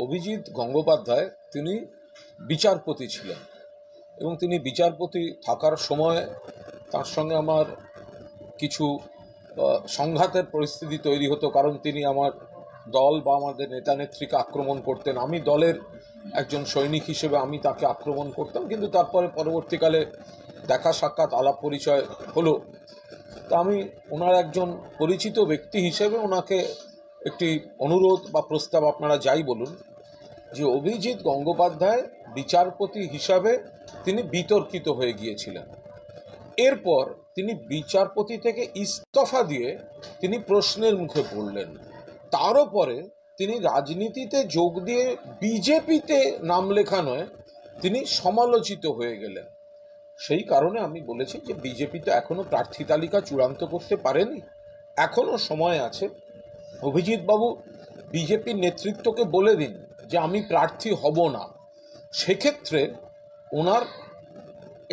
অভিজিৎ গঙ্গোপাধ্যায় তিনি বিচারপতি ছিলেন এবং তিনি বিচারপতি থাকার সময় তার সঙ্গে আমার কিছু সংঘাতের পরিস্থিতি তৈরি হতো, কারণ তিনি আমার দল বা আমাদের নেতা নেত্রীকে আক্রমণ করতেন। আমি দলের একজন সৈনিক হিসেবে আমি তাকে আক্রমণ করতাম, কিন্তু তারপরে পরবর্তীকালে দেখা সাক্ষাৎ আলাপ পরিচয় হলো। তা আমি ওনার একজন পরিচিত ব্যক্তি হিসেবে ওনাকে একটি অনুরোধ বা প্রস্তাব, আপনারা যাই বলুন, যে অভিজিৎ গঙ্গোপাধ্যায় বিচারপতি হিসাবে তিনি বিতর্কিত হয়ে গিয়েছিলেন। এরপর তিনি বিচারপতি থেকে ইস্তফা দিয়ে তিনি প্রশ্নের মুখে পড়লেন। তারও পরে তিনি রাজনীতিতে যোগ দিয়ে বিজেপিতে নাম লেখা নয়, তিনি সমালোচিত হয়ে গেলেন। সেই কারণে আমি বলেছি যে বিজেপি তো এখনো প্রার্থী তালিকা চূড়ান্ত করতে পারেনি, এখনো সময় আছে। অভিজিৎ বাবু বিজেপির নেতৃত্বকে বলে দিন যে আমি প্রার্থী হব না। সেক্ষেত্রে ওনার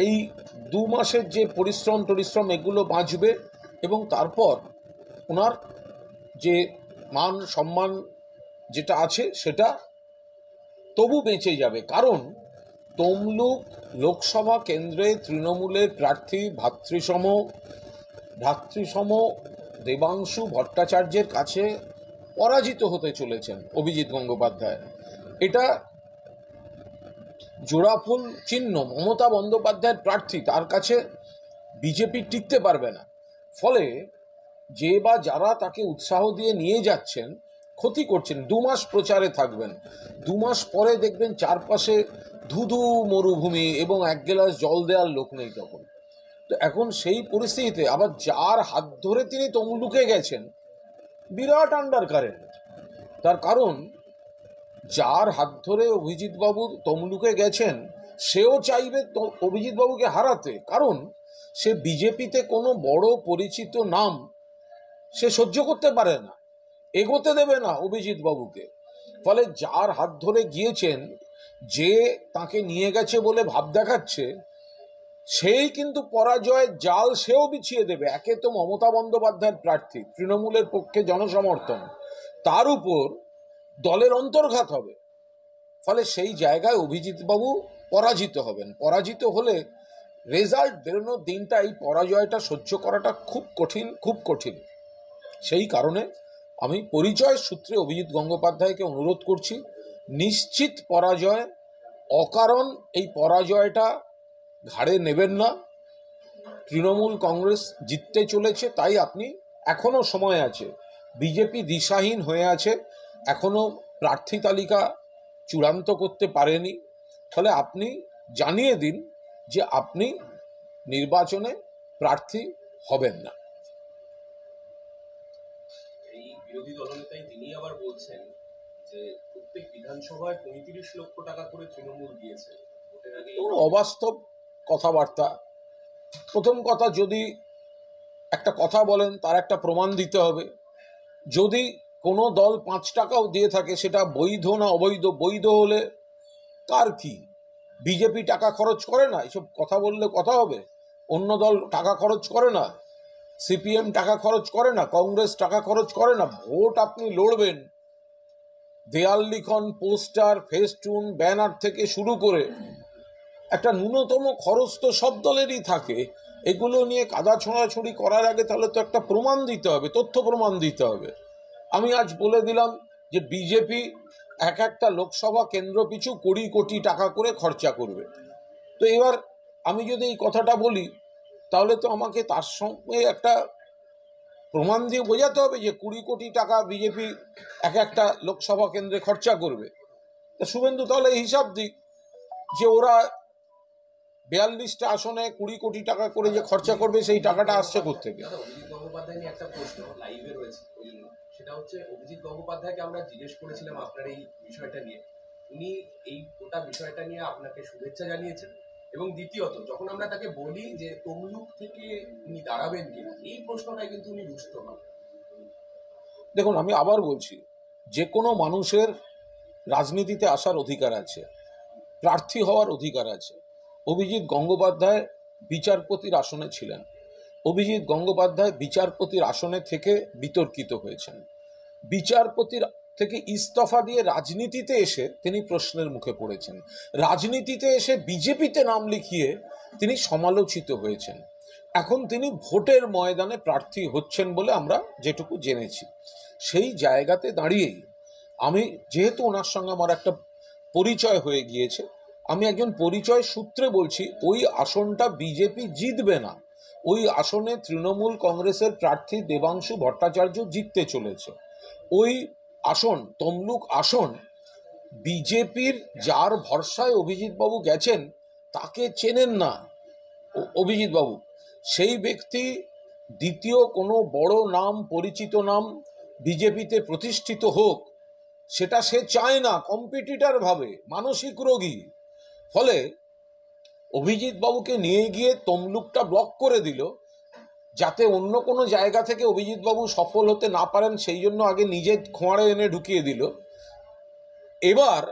এই 2 মাসের যে পরিশ্রম এগুলো বাঁচবে এবং তারপর ওনার যে মান সম্মান যেটা আছে সেটা তবু বেঁচে যাবে। কারণ তমলুক লোকসভা কেন্দ্রে তৃণমূলের প্রার্থী ভ্রাতৃসম দেবাংশু ভট্টাচার্যের কাছে পরাজিত হতে চলেছেন অভিজিৎ গঙ্গোপাধ্যায়। এটা জোড়াফুল চিহ্ন। মমতা বন্দ্যোপাধ্যায়ের প্রার্থী, তার কাছে বিজেপি টিকতে পারবে না। ফলে যে বা যারা তাকে উৎসাহ দিয়ে নিয়ে যাচ্ছেন ক্ষতি করছেন। 2 মাস প্রচারে থাকবেন, 2 মাস পরে দেখবেন চারপাশে ধুধু মরুভূমি এবং 1 গ্লাস জল দেওয়ার লোক নেই তখন। তো এখন সেই পরিস্থিতিতে আবার যার হাত ধরে তিনি তমলুকে গেছেন, বিরাট আন্ডার কারেন্ট। তার কারণ যার হাত ধরে অভিজিৎ বাবু তমলুকে গেছেন সেও চাইবে অভিজিৎ বাবুকে হারাতে, কারণ সে বিজেপিতে কোনো বড় পরিচিত নাম সে সহ্য করতে পারে না, এগোতে দেবে না অভিজিৎ বাবুকে। ফলে যার হাত ধরে গিয়েছেন, যে তাকে নিয়ে গেছে বলে ভাব দেখাচ্ছে, সেই কিন্তু পরাজয়ের জাল সেও বিছিয়ে দেবে। একে তো মমতা বন্দ্যোপাধ্যায়ের প্রার্থী, তৃণমূলের পক্ষে জনসমর্থন, তার উপর দলের অন্তর্ঘাত হবে। ফলে সেই জায়গায় অভিজিৎ বাবু পরাজিত হবেন। পরাজিত হলে রেজাল্ট বেরোনোর দিনটা, এই পরাজয়টা সহ্য করাটা খুব কঠিন। সেই কারণে আমি পরিচয় সূত্রে অভিজিৎ গঙ্গোপাধ্যায়কে অনুরোধ করছি, নিশ্চিত পরাজয়, অকারণ এই পরাজয়টা ঘাড়ে নেবেন না। তৃণমূল কংগ্রেস জিততে চলেছে, তাই আপনি এখনো সময় আছে। বিজেপি দিশাহীন হয়ে আছে, এখনো প্রার্থী তালিকা চূড়ান্ত করতে পারেনি। ফলে আপনি জানিয়ে দিন যে আপনি নির্বাচনে প্রার্থী হবেন না। এই বিরোধী দলনেতাই তিনি আবার বলছেন যে প্রত্যেক বিধানসভায় 35 লক্ষ টাকা করে তৃণমূল দিয়েছে। অবাস্তব কথাবার্তা। প্রথম কথা, যদি একটা কথা বলেন তার একটা প্রমাণ দিতে হবে। যদি কোনো দল 5 টাকাও দিয়ে থাকে, সেটা বৈধ না অবৈধ? বৈধ হলে কার কি? বিজেপি টাকা খরচ করে না, এসব কথা বললে কথা হবে? অন্য দল টাকা খরচ করে না, সিপিএম টাকা খরচ করে না, কংগ্রেস টাকা খরচ করে না? ভোট আপনি লড়বেন, দেয়াল লিখন, পোস্টার, ফেস্টুন, ব্যানার থেকে শুরু করে একটা ন্যূনতম খরচ তো সব দলেরই থাকে। এগুলো নিয়ে কাদা ছোঁড়াছুড়ি করার আগে তাহলে তো একটা প্রমাণ দিতে হবে, তথ্য প্রমাণ দিতে হবে। আমি আজ বলে দিলাম যে বিজেপি একটা লোকসভা কেন্দ্র পিছু 20 কোটি টাকা করে খরচা করবে। তো এবার আমি যদি এই কথাটা বলি, তাহলে তো আমাকে তার সঙ্গে একটা প্রমাণ দিয়ে বোঝাতে হবে যে 20 কোটি টাকা বিজেপি একটা লোকসভা কেন্দ্রে খরচা করবে। তা শুভেন্দু তাহলে হিসাব দিক যে ওরা 42টা আসনে 20 কোটি টাকা করে যে খরচা করবে, সেই টাকাটা আসছে কোত্থেকে? অভিজিৎ গঙ্গোপাধ্যায় নিয়ে একটা প্রশ্ন লাইভে রয়েছে, সেটা হচ্ছে অভিজিৎ গঙ্গোপাধ্যায়কে আমরা জিজ্ঞেস করেছিলাম আপনার এই বিষয়টা নিয়ে, উনি এই গোটা বিষয়টা নিয়ে আপনাকে শুভেচ্ছা জানিয়েছেন। এবং দ্বিতীয়ত, যখন আমরা তাকে বলি যে তমলুক থেকে উনি দাঁড়াবেন কিনা, এই প্রশ্নটাই কিন্তু উনি রুষ্ট হন। দেখুন, আমি আবার বলছি, যে কোনো মানুষের রাজনীতিতে আসার অধিকার আছে, প্রার্থী হওয়ার অধিকার আছে। অভিজিৎ গঙ্গোপাধ্যায় বিচারপতির আসনে ছিলেন, অভিজিৎ গঙ্গোপাধ্যায় বিচারপতির আসনে থেকে বিতর্কিত হয়েছেন। বিচারপতির থেকে ইস্তফা দিয়ে রাজনীতিতে এসে তিনি প্রশ্নের মুখে পড়েছেন। রাজনীতিতে এসে বিজেপিতে নাম লিখিয়ে তিনি সমালোচিত হয়েছেন। এখন তিনি ভোটের ময়দানে প্রার্থী হচ্ছেন বলে আমরা যেটুকু জেনেছি। সেই জায়গাতে দাঁড়িয়েই আমি, যেহেতু ওনার সঙ্গে আমার একটা পরিচয় হয়ে গিয়েছে, আমি একজন পরিচয় সূত্রে বলছি, ওই আসনটা বিজেপি জিতবে না। ওই আসনে তৃণমূল কংগ্রেসের প্রার্থী দেবাংশু ভট্টাচার্য জিততে চলেছে। ওই আসন, তমলুক আসন, বিজেপির যার ভরসায় অভিজিৎ বাবু গেছেন তাকে চেনেন না অভিজিৎ বাবু। সেই ব্যক্তি দ্বিতীয় কোনো বড় নাম, পরিচিত নাম বিজেপিতে প্রতিষ্ঠিত হোক, সেটা সে চায় না, কম্পিটিটর ভাবে, মানসিক রোগী। ফলে অভিজিৎ বাবুকে নিয়ে গিয়ে তমলুকটা ব্লক করে দিল, যাতে অন্য কোনো জায়গা থেকে অভিজিৎ বাবু সফল হতে না পারেন, সেই জন্য আগে নিজে খোঁয়াড়ে এনে ঢুকিয়ে দিল। এবার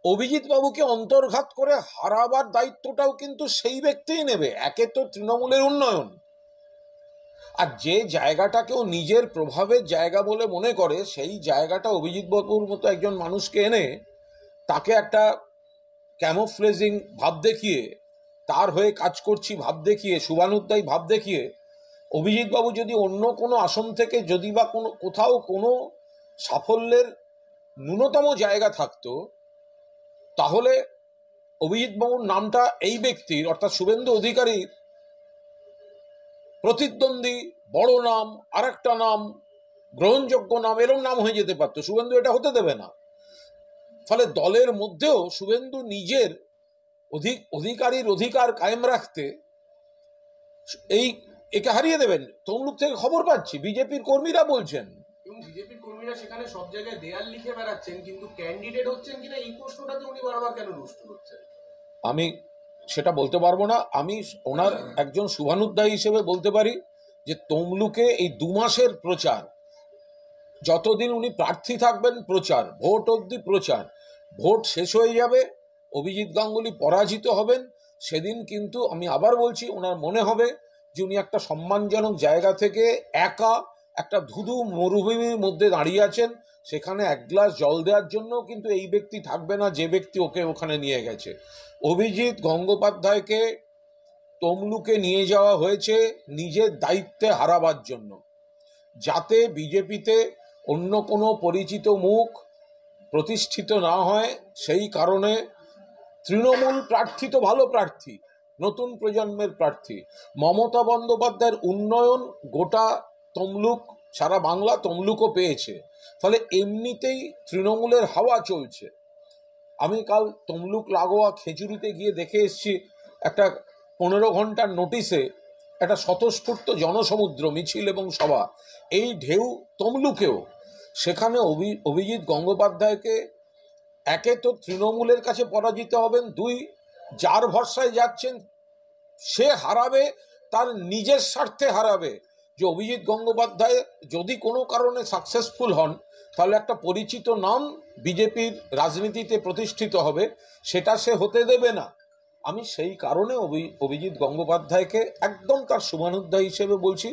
অভিজিৎ বাবুকে অন্তর্ঘাত করে হারাবার দায়িত্বটাও কিন্তু সেই ব্যক্তিই নেবে। একে তো তৃণমূলের উন্নয়ন, আর যে জায়গাটাকেও নিজের প্রভাবের জায়গা বলে মনে করে, সেই জায়গাটা অভিজিৎ বাবুর মতো একজন মানুষকে এনে তাকে একটা ক্যামোফ্লেজিং ভাব দেখিয়ে, তার হয়ে কাজ করছি ভাব দেখিয়ে, শুভানুধ্যায়ী ভাব দেখিয়ে, অভিজিৎ বাবু যদি অন্য কোনো আসন থেকে যদি বা কোথাও কোনো সাফল্যের ন্যূনতম জায়গা থাকতো, তাহলে অভিজিৎ বাবুর নামটা এই ব্যক্তির, অর্থাৎ শুভেন্দু অধিকারীর প্রতিদ্বন্দ্বী বড় নাম, আর একটা নাম, গ্রহণযোগ্য নাম, এরকম নাম হয়ে যেতে পারতো। শুভেন্দু এটা হতে দেবে না। ফলে দলের মধ্যেও শুভেন্দু নিজের অধিকারীর অধিকার কায়েম রাখতে একে হারিয়ে দেবেন। তমলুক থেকে খবর পাচ্ছি বিজেপির কর্মীরা বলছেন, এবং বিজেপির কর্মীরা সেখানে সব জায়গায় দেয়াল লিখে বেড়াচ্ছেন, কিন্তু ক্যান্ডিডেট হচ্ছেন কিনা এই প্রশ্নটাতে উনি বারবার কেন রুষ্ট হচ্ছেন? আমি সেটা বলতে পারবো না। আমি ওনার একজন শুভানুধ্যায়ী হিসেবে বলতে পারি যে তমলুকে এই 2 মাসের প্রচার, যতদিন উনি প্রার্থী থাকবেন প্রচার, ভোট অবধি প্রচার, ভোট শেষ হয়ে যাবে, অভিজিৎ গাঙ্গুলি পরাজিত হবেন, সেদিন কিন্তু আমি আবার বলছি, ওনার মনে হবে যে উনি একটা সম্মানজনক জায়গা থেকে একা একটা ধুধু মরুভূমির মধ্যে দাঁড়িয়ে আছেন। সেখানে এক গ্লাস জল দেওয়ার জন্য কিন্তু এই ব্যক্তি থাকবে না যে ব্যক্তি ওকে ওখানে নিয়ে গেছে। অভিজিৎ গঙ্গোপাধ্যায়কে তমলুকে নিয়ে যাওয়া হয়েছে নিজের দায়িত্বে হারাবার জন্য, যাতে বিজেপিতে অন্য কোনো পরিচিত মুখ প্রতিষ্ঠিত না হয়। সেই কারণে তৃণমূল প্রার্থী তো ভালো প্রার্থী, নতুন প্রজন্মের প্রার্থী। মমতা বন্দ্যোপাধ্যায়ের উন্নয়ন গোটা তমলুক, সারা বাংলা তমলুকও পেয়েছে। ফলে এমনিতেই তৃণমূলের হাওয়া চলছে। আমি কাল তমলুক লাগোয়া খেজুরিতে গিয়ে দেখে এসেছি, একটা 15 ঘন্টার নোটিশে একটা স্বতঃস্ফূর্ত জনসমুদ্র, মিছিল এবং সভা। এই ঢেউ তমলুকেও। সেখানে অভিজিৎ গঙ্গোপাধ্যায়কে একে তো তৃণমূলের কাছে পরাজিত হবেন, 2 যার ভরসায় যাচ্ছেন সে হারাবে, তার নিজের স্বার্থে হারাবে। যে অভিজিৎ গঙ্গোপাধ্যায় যদি কোনো কারণে সাকসেসফুল হন, তাহলে একটা পরিচিত নাম বিজেপির রাজনীতিতে প্রতিষ্ঠিত হবে, সেটা সে হতে দেবে না। আমি সেই কারণে অভিজিৎ গঙ্গোপাধ্যায়কে একদম তার শুভানুধ্যায়ী হিসেবে বলছি,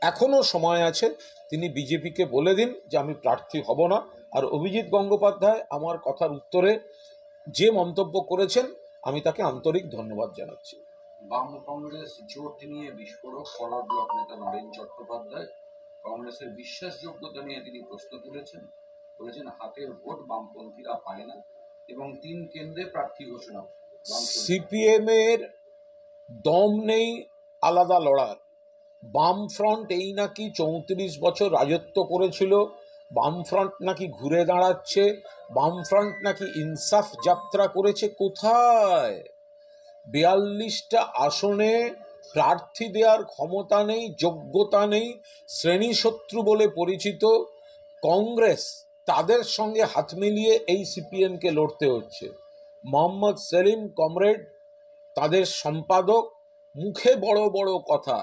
এখনো সময় আছে, তিনি বিজেপিকে বলে দিন যে আমি প্রার্থী হব না। আর অভিজিৎ গঙ্গোপাধ্যায় আমার কথার উত্তরে যে মন্তব্য করেছেন, আমি তাকে আন্তরিক ধন্যবাদ জানাচ্ছি। বাম কংগ্রেস জোট নিয়ে বিস্ফোরক ফরওয়ার্ড ব্লক নেতা নরেন চট্টোপাধ্যায় কংগ্রেসের বিশ্বাসযোগ্যতা নিয়ে তিনি প্রশ্ন তুলেছেন। বলেছেন হাতের ভোট বামপন্থীরা পায় না এবং 3 কেন্দ্রে প্রার্থী ঘোষণা। সিপিএম এর দম নেই আলাদা লড়ার। বামফ্রন্ট এই নাকি 34 বছর রাজত্ব করেছিল, বামফ্রন্ট নাকি ঘুরে দাঁড়াচ্ছে, বামফ্রন্ট নাকি ইনসাফ যাত্রা করেছে। কোথায়? 42টা আসনে প্রার্থী দেওয়ার ক্ষমতা নেই, যোগ্যতা নেই, শ্রেণীশত্রু বলে পরিচিত কংগ্রেস, তাদের সঙ্গে হাত মিলিয়ে এই সিপিএমকে লড়তে হচ্ছে। মোহাম্মদ সেলিম কমরেড তাদের সম্পাদক, মুখে বড় বড় কথা,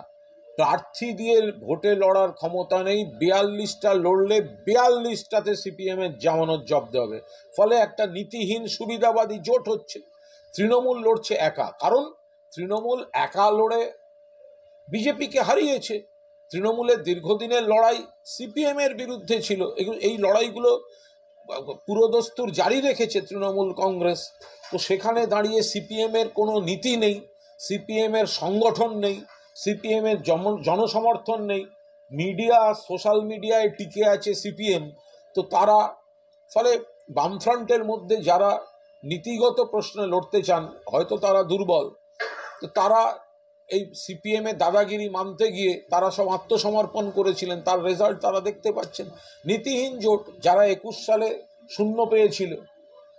প্রার্থী দিয়ে ভোটে লড়ার ক্ষমতা নেই, 42টা লড়লে 42টাতে সিপিএম এর জামানত জব্দ হবে। ফলে একটা নীতিহীন সুবিধাবাদী জোট হচ্ছে। তৃণমূল লড়ছে একা, কারণ তৃণমূল একা লড়ে বিজেপিকে হারিয়েছে। তৃণমূলের দীর্ঘদিনের লড়াই সিপিএম এর বিরুদ্ধে ছিল। এই লড়াইগুলো পুরোদস্তুর জারি রেখেছে তৃণমূল কংগ্রেস। তো সেখানে দাঁড়িয়ে সিপিএম এর কোনো নীতি নেই, সিপিএম এর সংগঠন নেই, সিপিএম এর জনসমর্থন নেই, মিডিয়া সোশ্যাল মিডিয়ায় টিকে আছে সিপিএম। তো তারা ফলে বামফ্রন্টের মধ্যে যারা নীতিগত প্রশ্নে লড়তে চান হয়তো তারা দুর্বল, তো তারা এই সিপিএম এর দাদাগিরি মানতে গিয়ে তারা সব আত্মসমর্পণ করেছিলেন। তার রেজাল্ট তারা দেখতে পাচ্ছেন। নীতিহীন জোট, যারা 21 সালে শূন্য পেয়েছিল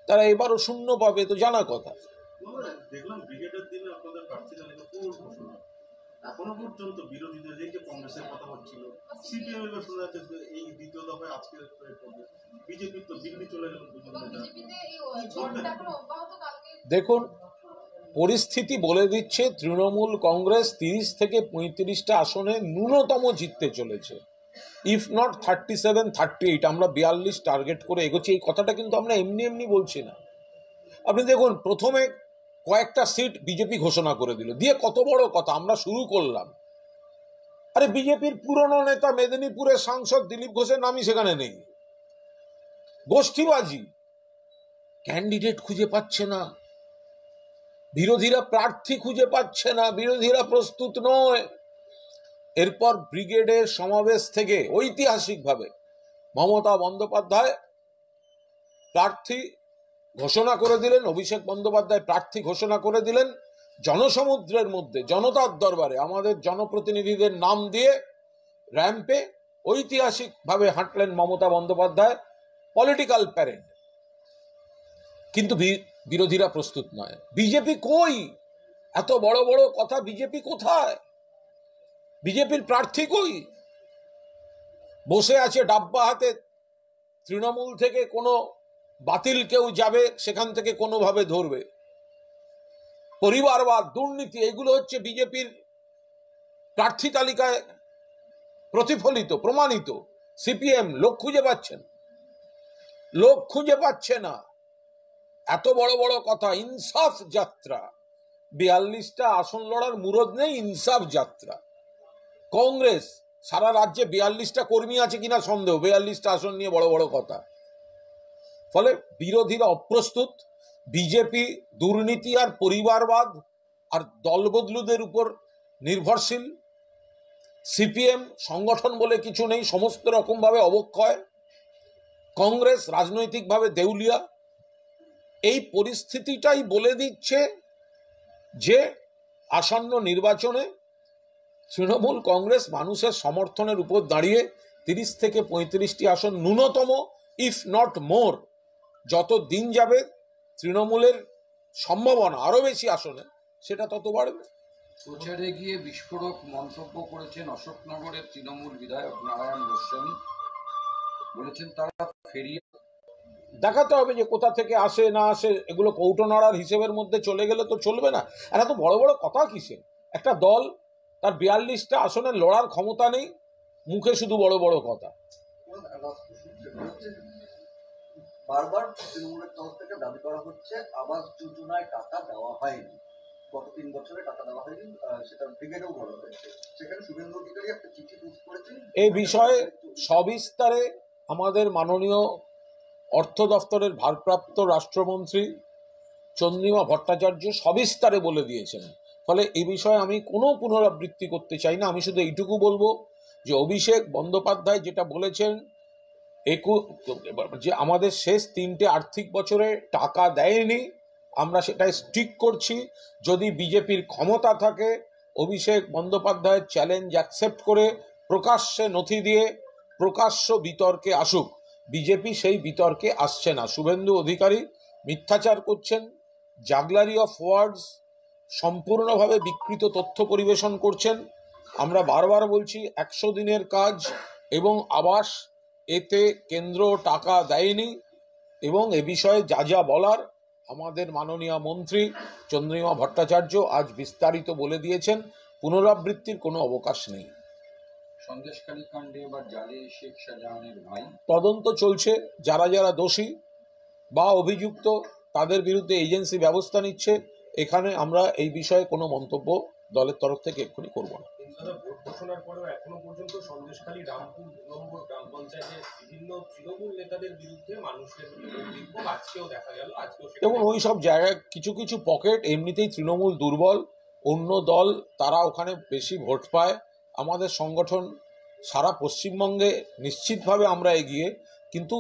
তারা এবারও শূন্য পাবে, তো জানা কথা। দেখলাম ব্রিগেডের দিনে আপনাদের প্রার্থী তালিকা পুরো ঘোষণা, এখনো পর্যন্ত বিরোধীদের যে কংগ্রেসের কথা হচ্ছিল, সিপিএম এর শোনা যাচ্ছে এই দ্বিতীয় দফায় আজকে বিজেপি তো দিল্লি চলে গেল। দেখুন, পরিস্থিতি বলে দিচ্ছে তৃণমূল কংগ্রেস 30 থেকে 35টা আসনে ন্যূনতম জিততে চলেছে, ইফ নট 37, 38। আমরা 42 টার্গেট করে এগোচ্ছি। এই কথাটা কিন্তু আমরা এমনি এমনি বলছি না। আপনি দেখুন, প্রথমে কয়েকটা সিট বিজেপি ঘোষণা করে দিল, দিয়ে কত বড় কথা আমরা শুরু করলাম। আরে বিজেপির পুরনো নেতা মেদিনীপুরের সাংসদ দিলীপ ঘোষের নামই সেখানে নেই। গোষ্ঠীবাজি, ক্যান্ডিডেট খুঁজে পাচ্ছে না, বিরোধীরা প্রার্থী খুঁজে পাচ্ছে না, বিরোধীরা প্রস্তুত নয়। এরপর ব্রিগেডের সমাবেশ থেকে ঐতিহাসিকভাবে মমতা বন্দ্যোপাধ্যায় প্রার্থী ঘোষণা করে দিলেন, অভিষেক বন্দ্যোপাধ্যায় প্রার্থী ঘোষণা করে দিলেন। জনসমুদ্রের মধ্যে জনতার দরবারে আমাদের জনপ্রতিনিধিদের নাম দিয়ে র্যাম্পে ঐতিহাসিকভাবে হাঁটলেন মমতা বন্দ্যোপাধ্যায়। Political parade. কিন্তু বিরোধীরা প্রস্তুত নয়। বিজেপি কই? এত বড় বড় কথা, বিজেপি কোথায়? বিজেপির প্রার্থী কই? বসে আছে ডাব্বা হাতে। তৃণমূল থেকে কোনো বাতিল কেউ যাবে, সেখান থেকে কোনোভাবে ধরবে। পরিবারবাদ, দুর্নীতি, এগুলো হচ্ছে বিজেপির প্রার্থী তালিকায় প্রতিফলিত, প্রমাণিত। সিপিএম লোক খুঁজে পাচ্ছে না। এত বড় বড় কথা, ইনসাফ যাত্রা। 42টা আসন লড়ার মুরদ নেই, ইনসাফ যাত্রা। কংগ্রেস সারা রাজ্যে 42টা কর্মী আছে কিনা সন্দেহ, 42টা আসন নিয়ে বড় বড় কথা। ফলে বিরোধীরা অপ্রস্তুত। বিজেপি দুর্নীতি আর পরিবারবাদ আর দলবদলুদের উপর নির্ভরশীল। সিপিএম সংগঠন বলে কিছু নেই, সমস্ত রকম ভাবে অবক্ষয়। কংগ্রেস রাজনৈতিকভাবে দেউলিয়া। এই পরিস্থিতিটাই বলে দিচ্ছে যে আসন্ন নির্বাচনে তৃণমূল কংগ্রেস মানুষের সমর্থনের উপর দাঁড়িয়ে 30 থেকে 35টি আসন ন্যূনতম, ইফ নট মোর। যত দিন যাবে তৃণমূলের সম্ভাবনা আরো বেশি আসনে, সেটা তত বাড়বে। প্রচারে গিয়ে বিস্ফোরক মন্তব্য করেছেন অশোকনগরের তৃণমূল বিধায়ক নারায়ণ গোস্বামী। বলেছেন তারা ফেরিয়ে দেখাতে হবে যে কোথা থেকে আসে না আসে। এগুলো কৌটো নাড়ার হিসেবের মধ্যে চলে গেলে তো চলবে না। আর এত বড় বড় কথা কিসে? একটা দল তার 42টা আসনে লড়ার ক্ষমতা নেই, মুখে শুধু বড় বড় কথা। বারবার তৃণমূলের তরফ থেকে দাবি করা হচ্ছে আবাস যোজনায় টাকা দেওয়া হয়নি, গত 3 বছরে টাকা দেওয়া হয়নি, সেটা ব্রিগেডেও বলা হয়েছে। সেখানে শুভেন্দু অধিকারী একটা চিঠি পোস্ট করেছেন। এই বিষয়ে সবিস্তারে আমাদের মাননীয় অর্থ দপ্তরের ভারপ্রাপ্ত রাষ্ট্রমন্ত্রী চন্দ্রিমা ভট্টাচার্য সবিস্তারে বলে দিয়েছেন। ফলে এই বিষয়ে আমি কোনো পুনরাবৃত্তি করতে চাই না। আমি শুধু এইটুকু বলবো যে অভিষেক বন্দ্যোপাধ্যায় যেটা বলেছেন যে আমাদের শেষ 3টে আর্থিক বছরে টাকা দেয়নি, আমরা সেটাই স্টিক করছি। যদি বিজেপির ক্ষমতা থাকে, অভিষেক বন্দ্যোপাধ্যায়ের চ্যালেঞ্জ অ্যাকসেপ্ট করে প্রকাশ্যে নথি দিয়ে প্রকাশ্য বিতর্কে আসুক। বিজেপি সেই বিতর্কে আসছে না। শুভেন্দু অধিকারী মিথ্যাচার করছেন, জাগলারি অফ ওয়ার্ডস, সম্পূর্ণভাবে বিকৃত তথ্য পরিবেশন করছেন। আমরা বারবার বলছি 100 দিনের কাজ এবং আবাস, এতে কেন্দ্র টাকা দেয়নি এবং এ বিষয়ে যা যা বলার আমাদের মাননীয় মন্ত্রী চন্দ্রিমা ভট্টাচার্য আজ বিস্তারিত বলে দিয়েছেন। পুনরাবৃত্তির কোনো অবকাশ নেই। সন্দেশখালী কাণ্ডে এবার জালে শেখ শাহজাহানের ভাই। তদন্ত চলছে। যারা যারা দোষী বা অভিযুক্ত তাদের বিরুদ্ধে এজেন্সি ব্যবস্থা নিচ্ছে। এখানে আমরা এই বিষয়ে কোনো মন্তব্য দলের তরফ থেকে এক্ষুনি করব না। দাদা, ভোট ঘোষণার পরেও এখনো পর্যন্ত সন্দেশখালী রামপুর 2 নম্বর গ্রাম পঞ্চায়েতের বিভিন্ন তৃণমূল নেতাদের বিরুদ্ধে মানুষের বিক্ষোভ আজকেও দেখা গেল। এবং ওই সব জায়গায় কিছু কিছু পকেট এমনিতেই তৃণমূল দুর্বল, অন্য দল তারা ওখানে বেশি ভোট পায়। আমাদের সংগঠন সারা পশ্চিমবঙ্গে নিশ্চিতভাবে আমরা এগিয়ে, কিন্তু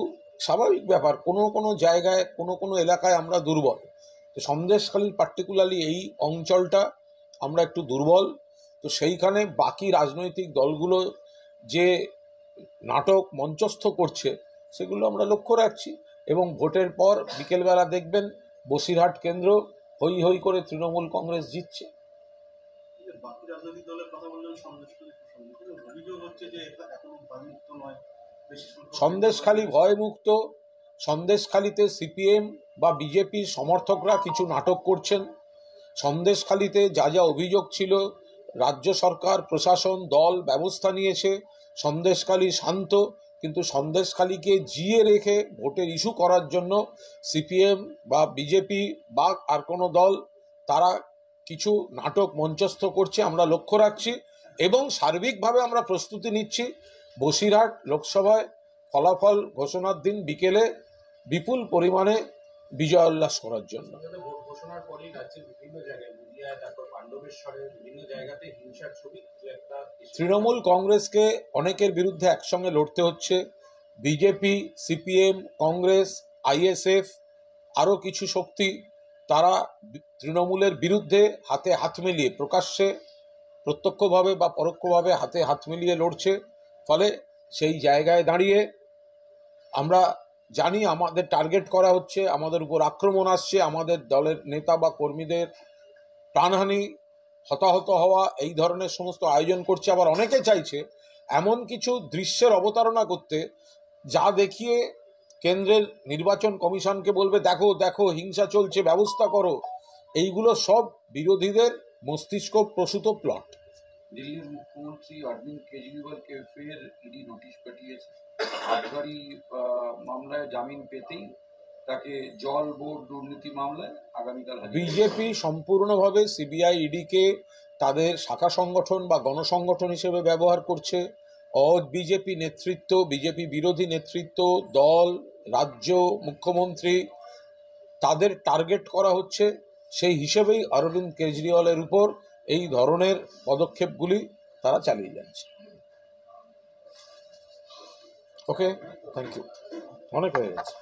স্বাভাবিক ব্যাপার কোনো কোনো জায়গায় কোনো কোনো এলাকায় আমরা দুর্বল। তো সন্দেশখালীর পার্টিকুলারলি এই অঞ্চলটা আমরা একটু দুর্বল। তো সেইখানে বাকি রাজনৈতিক দলগুলো যে নাটক মঞ্চস্থ করছে সেগুলো আমরা লক্ষ্য রাখছি, এবং ভোটের পর বিকেলবেলা দেখবেন বসিরহাট কেন্দ্র হই হই করে তৃণমূল কংগ্রেস জিতছে। বাকি রাজনৈতিক দলের কথা বললেন, সন্দেশখালী অভিযোগ হচ্ছে যে এটা এখনো ভয়মুক্ত নয়, বেশি সংখ্যক সন্দেশখালী ভয়মুক্ত। সন্দেশখালীতে সিপিএম বা বিজেপির সমর্থকরা কিছু নাটক করছেন। সন্দেশখালীতে যা যা অভিযোগ ছিল রাজ্য সরকার, প্রশাসন, দল ব্যবস্থা নিয়েছে। সন্দেশখালী শান্ত, কিন্তু সন্দেশখালীকে জিয়ে রেখে ভোটের ইস্যু করার জন্য সিপিএম বা বিজেপি বা আর কোনো দল তারা কিছু নাটক মঞ্চস্থ করছে, আমরা লক্ষ্য রাখছি। এবং সার্বিকভাবে আমরা প্রস্তুতি নিচ্ছি বসিরহাট লোকসভায় ফলাফল ঘোষণার দিন বিকেলে বিপুল পরিমাণে বিজয় উল্লাস করার জন্য। ভোট ঘোষণার পরেই রাজ্যের বিভিন্ন জায়গায় নদিয়ায়, তারপর পাণ্ডবেশ্বরের বিভিন্ন জায়গাতে হিংসার ছবি একটা তৃণমূল কংগ্রেসকে অনেকের বিরুদ্ধে একসঙ্গে লড়তে হচ্ছে। বিজেপি, সিপিএম, কংগ্রেস, আইএসএফ আরও কিছু শক্তি তারা তৃণমূলের বিরুদ্ধে হাতে হাত মিলিয়ে প্রকাশ্যে প্রত্যক্ষভাবে বা পরোক্ষভাবে হাতে হাত মিলিয়ে লড়ছে। ফলে সেই জায়গায় দাঁড়িয়ে আমরা জানি আমাদের টার্গেট করা হচ্ছে, আমাদের উপর আক্রমণ আসছে, আমাদের দলের নেতা বা কর্মীদের প্রাণহানি, হতাহত হওয়া, এই ধরনের সমস্ত আয়োজন করছে। আবার অনেকে চাইছে এমন কিছু দৃশ্যের অবতারণা করতে যা দেখিয়ে কেন্দ্রের নির্বাচন কমিশনকে বলবে দেখো দেখো হিংসা চলছে, ব্যবস্থা করো। এইগুলো সব বিরোধীদের মস্তিষ্ক প্রসূত প্লট। দিল্লির মুখ্যমন্ত্রী অরবিন্দ কেজরিওয়ালকে ফের ইডি নোটিশ পাঠিয়েছে। আবগারি মামলায় জামিন পেতেই তাকে জল বোর্ড দুর্নীতি মামলায় আগামীকাল বিজেপি সম্পূর্ণভাবে সিবিআই ইডিকে তাদের শাখা সংগঠন বা গণসংগঠন হিসেবে ব্যবহার করছে। বিজেপি নেতৃত্ব, বিজেপি বিরোধী নেতৃত্ব, দল, রাজ্য, মুখ্যমন্ত্রী তাদের টার্গেট করা হচ্ছে। সেই হিসেবেই অরবিন্দ কেজরিওয়ালের উপর এই ধরনের পদক্ষেপগুলি তারা চালিয়ে যাচ্ছে। ওকে, থ্যাংক ইউ, অনেক হয়ে গেছে।